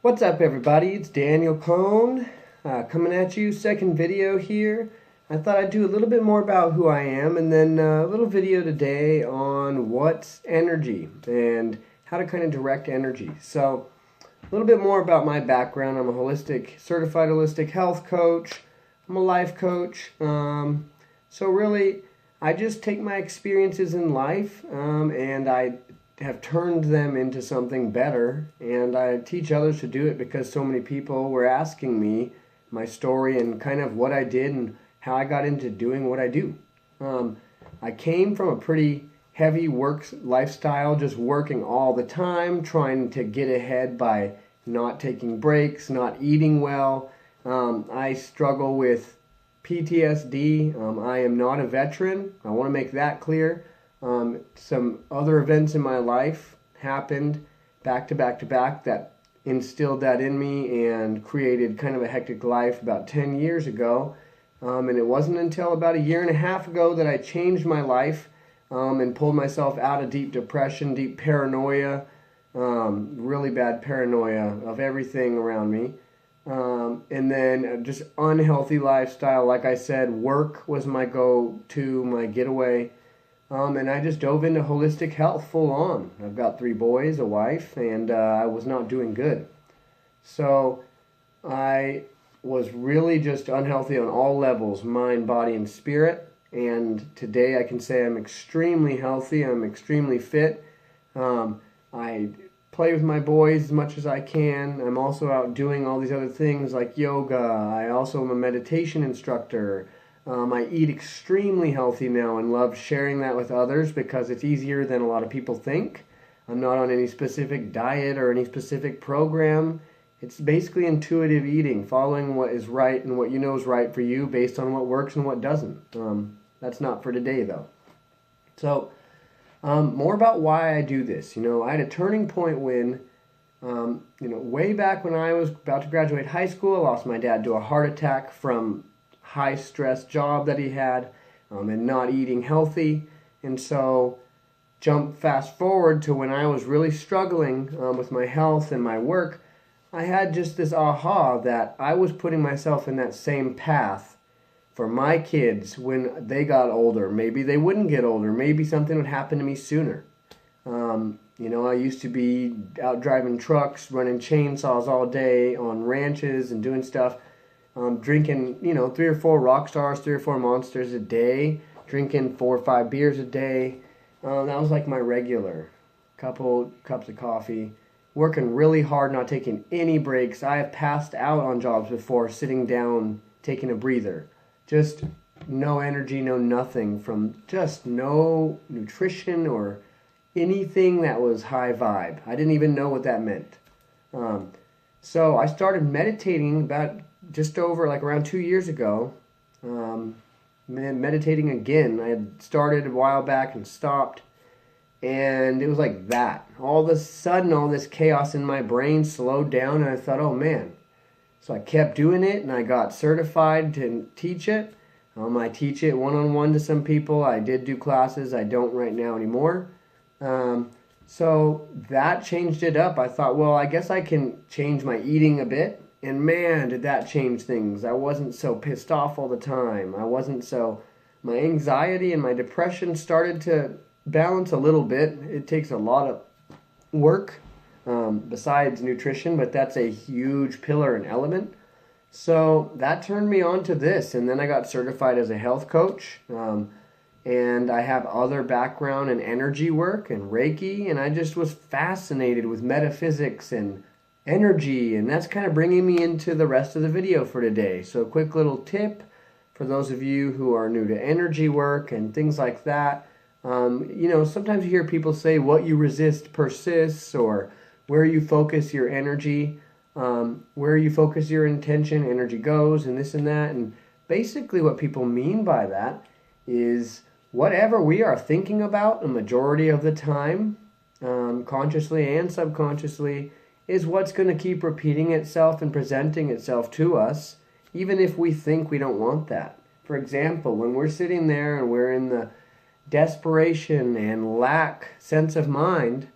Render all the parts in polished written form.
What's up, everybody? It's Daniel Cohn coming at you. Second video here. I thought I'd do a little bit more about who I am, and then a little video today on what's energy and how to kind of direct energy. So a little bit more about my background. I'm a certified holistic health coach. I'm a life coach. So really, I just take my experiences in life and I have turned them into something better, and I teach others to do it because so many people were asking me my story and kind of what I did and how I got into doing what I do. I came from a pretty heavy work lifestyle, just working all the time, trying to get ahead by not taking breaks, not eating well. I struggle with PTSD. I am not a veteran. I want to make that clear. Some other events in my life happened back to back to back that instilled that in me and created kind of a hectic life about 10 years ago. And it wasn't until about a year and a half ago that I changed my life and pulled myself out of deep depression, deep paranoia, really bad paranoia of everything around me. And then just unhealthy lifestyle. Like I said, work was my go-to, my getaway. And I just dove into holistic health full on. I've got 3 boys, a wife, and I was not doing good. So I was really just unhealthy on all levels, mind, body, and spirit. And today I can say I'm extremely healthy. I'm extremely fit. I play with my boys as much as I can. I'm also out doing all these other things like yoga. I also am a meditation instructor. I eat extremely healthy now and love sharing that with others because it's easier than a lot of people think. I'm not on any specific diet or any specific program. It's basically intuitive eating, following what is right and what you know is right for you based on what works and what doesn't. That's not for today, though. So, more about why I do this. I had a turning point when, way back when I was about to graduate high school, I lost my dad to a heart attack from high stress job that he had and not eating healthy. And so fast forward to when I was really struggling with my health and my work, I had just this aha that I was putting myself in that same path for my kids when they got older. Maybe they wouldn't get older. Maybe something would happen to me sooner. I used to be out driving trucks, running chainsaws all day on ranches and doing stuff. Drinking, 3 or 4 rock stars, 3 or 4 monsters a day, drinking 4 or 5 beers a day. That was like my regular. Couple cups of coffee, working really hard, not taking any breaks. I have passed out on jobs before, sitting down, taking a breather. Just no energy, no nothing from just no nutrition or anything that was high vibe. I didn't even know what that meant. So I started meditating about just over around 2 years ago. Meditating again. I had started a while back and stopped, and it was like that. All of a sudden, all this chaos in my brain slowed down, and I thought, oh man. So I kept doing it, and I got certified to teach it. I teach it one-on-one to some people. I did do classes. I don't right now anymore. So that changed it up. I thought, well, I guess I can change my eating a bit. And man, did that change things. I wasn't so pissed off all the time. My anxiety and my depression started to balance a little bit. It takes a lot of work besides nutrition, but that's a huge pillar and element. So that turned me on to this. And then I got certified as a health coach. And I have other background in energy work and Reiki. And I just was fascinated with metaphysics and energy, and that's kind of bringing me into the rest of the video for today. So a quick little tip for those of you who are new to energy work and things like that. Sometimes you hear people say what you resist persists, or where you focus your energy, where you focus your intention, energy goes, and this and that. And basically what people mean by that is whatever we are thinking about a majority of the time, consciously and subconsciously, is what's going to keep repeating itself and presenting itself to us, even if we think we don't want that. For example, when we're sitting there and we're in the desperation and lack sense of mind,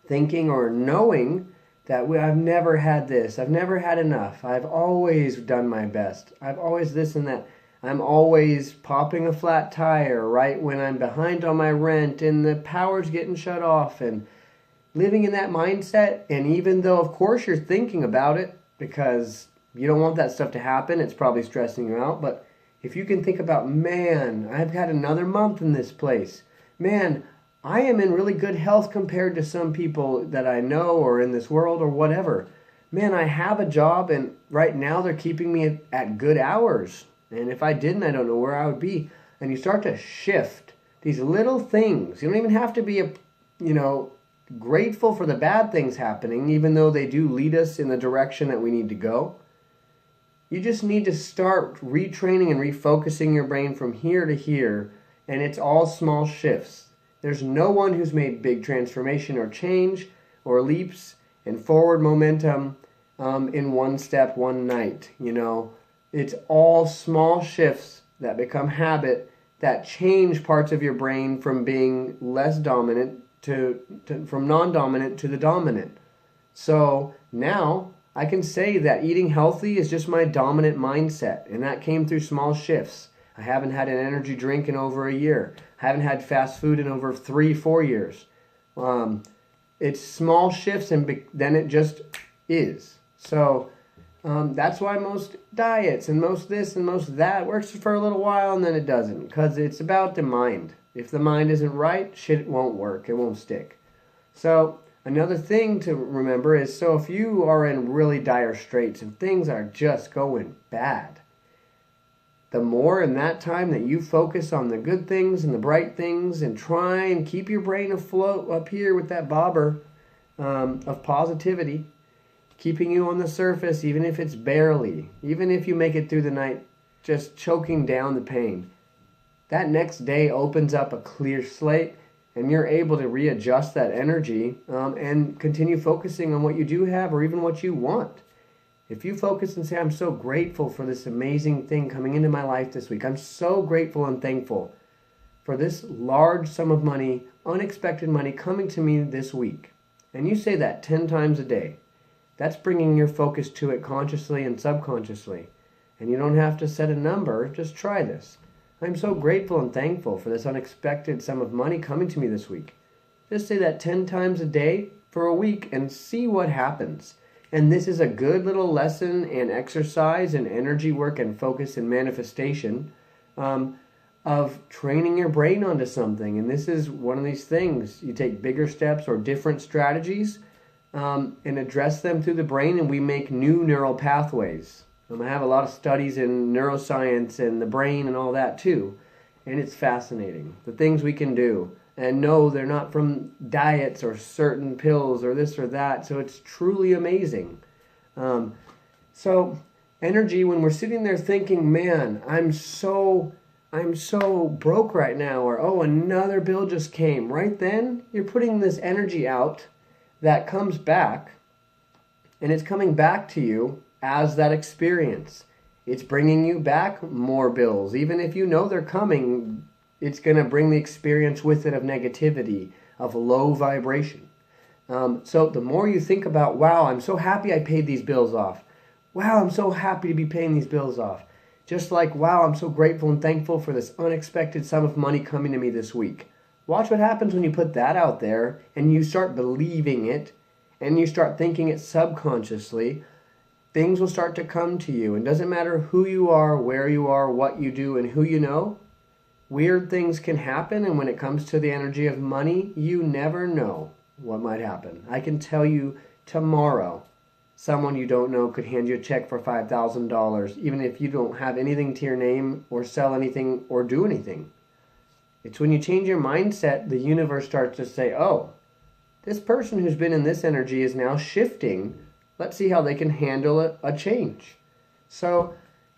thinking or knowing that I've never had this, I've never had enough, I've always done my best, I've always this and that. I'm always popping a flat tire right when I'm behind on my rent and the power's getting shut off, and living in that mindset. And even though, of course, you're thinking about it because you don't want that stuff to happen, it's probably stressing you out. But if you can think about, man, I've got another month in this place. Man, I am in really good health compared to some people that I know or in this world or whatever. Man, I have a job and right now they're keeping me at good hours. And if I didn't, I don't know where I would be. And you start to shift these little things. You don't even have to be grateful for the bad things happening, even though they do lead us in the direction that we need to go. You just need to start retraining and refocusing your brain from here to here, and it's all small shifts. There's no one who's made big transformation or change or leaps and forward momentum in one step, one night. It's all small shifts that become habit that change parts of your brain from being less dominant from non-dominant to the dominant. So now I can say that eating healthy is just my dominant mindset, and that came through small shifts. I haven't had an energy drink in over a year. I haven't had fast food in over 3-4 years. It's small shifts, and then it just is. So that's why most diets and most this and most that works for a little while and then it doesn't, because it's about the mind. If the mind isn't right, shit won't work. It won't stick. So another thing to remember is, so if you are in really dire straits and things are just going bad, the more in that time that you focus on the good things and the bright things and try and keep your brain afloat up here with that bobber of positivity, keeping you on the surface, even if it's barely, even if you make it through the night just choking down the pain, that next day opens up a clear slate and you're able to readjust that energy and continue focusing on what you do have or even what you want. If you focus and say, I'm so grateful for this amazing thing coming into my life this week. I'm so grateful and thankful for this large sum of money, unexpected money coming to me this week. And you say that 10 times a day. That's bringing your focus to it consciously and subconsciously. And you don't have to set a number, just try this. I'm so grateful and thankful for this unexpected sum of money coming to me this week. Just say that 10 times a day for a week and see what happens. And this is a good little lesson and exercise and energy work and focus and manifestation of training your brain onto something. And this is one of these things. You take bigger steps or different strategies and address them through the brain, and we make new neural pathways. I have a lot of studies in neuroscience and the brain and all that too. And it's fascinating, the things we can do. And no, they're not from diets or certain pills or this or that. So it's truly amazing. So energy, when we're sitting there thinking, man, I'm so broke right now, or oh, another bill just came. Right then, you're putting this energy out that comes back, and it's coming back to you as that experience. It's bringing you back more bills. Even if you know they're coming, it's going to bring the experience with it of negativity, of low vibration. So the more you think about, wow, I'm so happy I paid these bills off. Wow, I'm so happy to be paying these bills off. Just like, wow, I'm so grateful and thankful for this unexpected sum of money coming to me this week. Watch what happens when you put that out there and you start believing it and you start thinking it subconsciously. Things will start to come to you. And it doesn't matter who you are, where you are, what you do, and who you know. Weird things can happen, and when it comes to the energy of money, you never know what might happen. I can tell you tomorrow, someone you don't know could hand you a check for $5,000, even if you don't have anything to your name or sell anything or do anything. It's when you change your mindset, the universe starts to say, oh, this person who's been in this energy is now shifting. Let's see how they can handle a change. So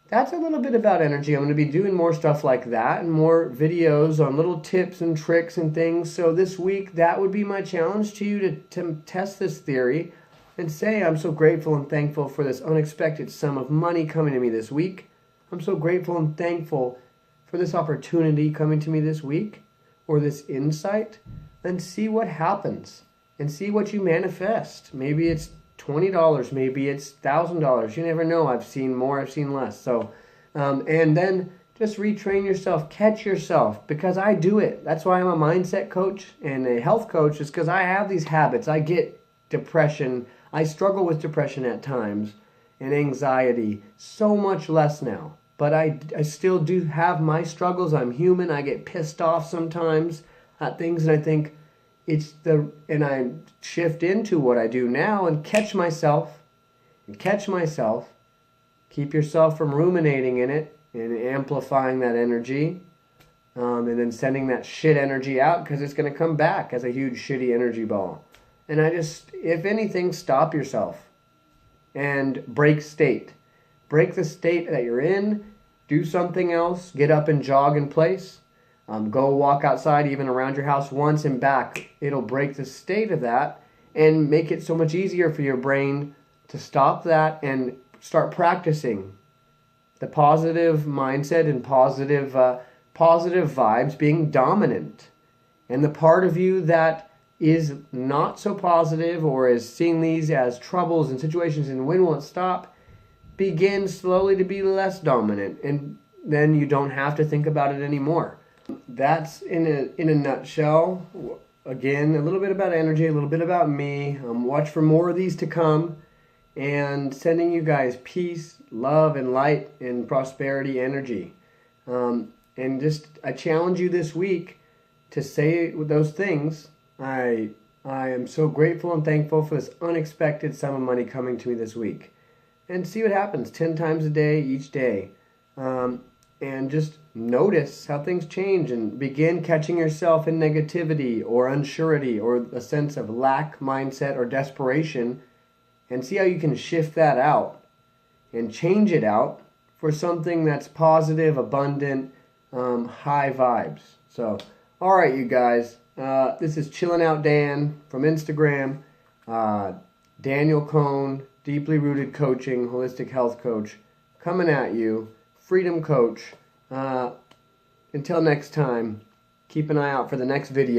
that's a little bit about energy. I'm going to be doing more stuff like that and more videos on little tips and tricks and things. So this week, that would be my challenge to you to test this theory and say, I'm so grateful and thankful for this unexpected sum of money coming to me this week. I'm so grateful and thankful for this opportunity coming to me this week, or this insight, and see what happens and see what you manifest. Maybe it's $20, maybe it's $1,000. You never know. I've seen more, I've seen less. So, and then just retrain yourself, catch yourself, because I do it. That's why I'm a mindset coach and a health coach, is because I have these habits. I get depression. I struggle with depression at times and anxiety, so much less now. But I still do have my struggles. I'm human. I get pissed off sometimes at things, and I think and I shift into what I do now and catch myself, keep yourself from ruminating in it and amplifying that energy, and then sending that shit energy out, because it's going to come back as a huge shitty energy ball. And if anything, stop yourself and break state. Break the state that you're in. Do something else. Get up and jog in place. Go walk outside, even around your house once and back. It'll break the state of that and make it so much easier for your brain to stop that and start practicing the positive mindset and positive vibes being dominant. And the part of you that is not so positive or is seeing these as troubles and situations and when will it stop, begin slowly to be less dominant, and then you don't have to think about it anymore. That's in a nutshell. Again, a little bit about energy, a little bit about me. Watch for more of these to come, and sending you guys peace, love, and light and prosperity energy. And I challenge you this week to say those things. I am so grateful and thankful for this unexpected sum of money coming to me this week. And see what happens 10 times a day, each day. And just notice how things change and begin catching yourself in negativity or unsurety or a sense of lack mindset or desperation, and see how you can shift that out and change it out for something that's positive, abundant, high vibes. So, all right, you guys. This is Chillin' Out Dan from Instagram. Daniel Cohn, Deeply Rooted Coaching, Holistic Health Coach, coming at you. Freedom Coach. Until next time, keep an eye out for the next video.